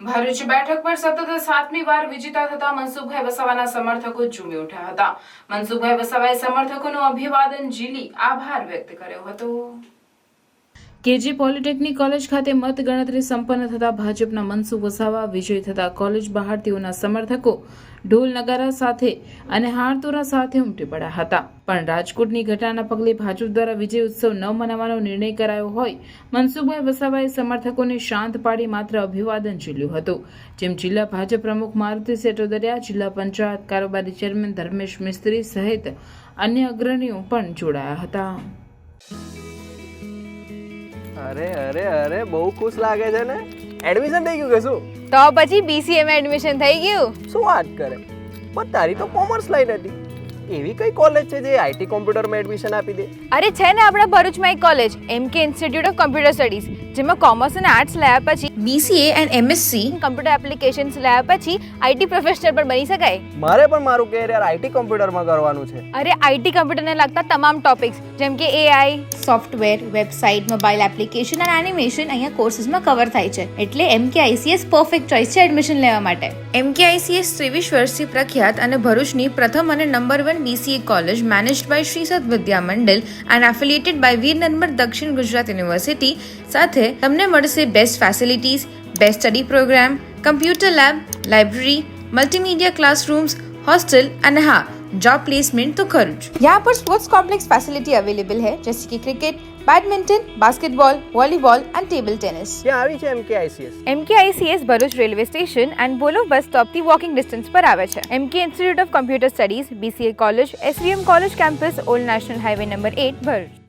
ભરૂચ બેઠક પર સતત 7મી વાર વિજેતા થતા મનસુખભાઈ વસાવાના સમર્થકો ઝૂમી ઉઠ્યા હતા. મનસુખભાઈ વસાવાએ સમર્થકોનું અભિવાદન ઝીલી આભાર વ્યક્ત કર્યો હતો. કેજી પોલિટેકનિક કોલેજ ખાતે મતગણતરી સંપન્ન થતા ભાજપના મનસુખ વસાવા વિજય થતા કોલેજ બહાર તેઓના સમર્થકો ઢોલ નગારા સાથે અને હારતોરા સાથે ઉમટી પડ્યા હતા. પણ રાજકોટની ઘટનાના પગલે ભાજપ દ્વારા વિજય ઉત્સવ ન મનાવવાનો નિર્ણય કરાયો હોય મનસુખભાઈ વસાવાએ સમર્થકોને શાંત પાડી માત્ર અભિવાદન ઝીલ્યું હતું. જેમ જિલ્લા ભાજપ પ્રમુખ મારુતિ સેટોદરિયા, જિલ્લા પંચાયત કારોબારી ચેરમેન ધર્મેશ મિસ્ત્રી સહિત અન્ય અગ્રણીઓ પણ જોડાયા હતા. અરે બહુ ખુશ લાગે છે ને. એડમિશન થઈ ગયું કે શું? તો પછી BCA માં એડમિશન થઈ ગયું. શું વાત કરે? પણ તારી તો કોમર્સ લાઈન હતી. એવી કઈ કોલેજ છે જે IT કોમ્પ્યુટરમાં એડમિશન આપી દે? અરે છે ને આપણા ભરૂચમાં એક college MK institute of computer studies, જેમાં કોમર્સ અને આર્ટ્સ લાયા પછી BCA and MSc computer applications લાયા પછી IT પ્રોફેશનલ પણ બની શકાય. મારે પણ મારું કેરિયર IT કોમ્પ્યુટરમાં કરવાનું છે. અરે IT કમ્પ્યુટરને લગતા તમામ ટોપિક્સ જેમ કે AI, software, website, mobile application અને એનિમેશન અહીંયા કોર્સીસમાં કવર થાય છે. એટલે MK ICS પરફેક્ટ ચોઇસ છે એડમિશન લેવા માટે. MK ICS 23 વર્ષથી પ્રખ્યાત અને ભરૂચની પ્રથમ અને number 1 BCA college managed by Sri Sat Vidya Mandal and affiliated by Veer Narmar Dakshin Gujarat University સાથે તમને મળશે best facilities, best study programme, computer lab, library, multimedia classrooms, hostel અને હા जॉब प्लेसमेंट तो खर्च. यहाँ पर स्पोर्ट्स कॉम्प्लेक्स फैसिलिटी अवेलेबल है जैसे कि cricket, badminton, basketball, volleyball and table tennis. ક્યાં આવી છે MK ICS? MK ICS Bharuch railway station and બોલો બસ સ્ટોપથી વોકિંગ ડિસ્ટન્સ પર આવે છે. MK institute of computer studies, BCA college, SVM college campus, old national highway number 8 Bharuch.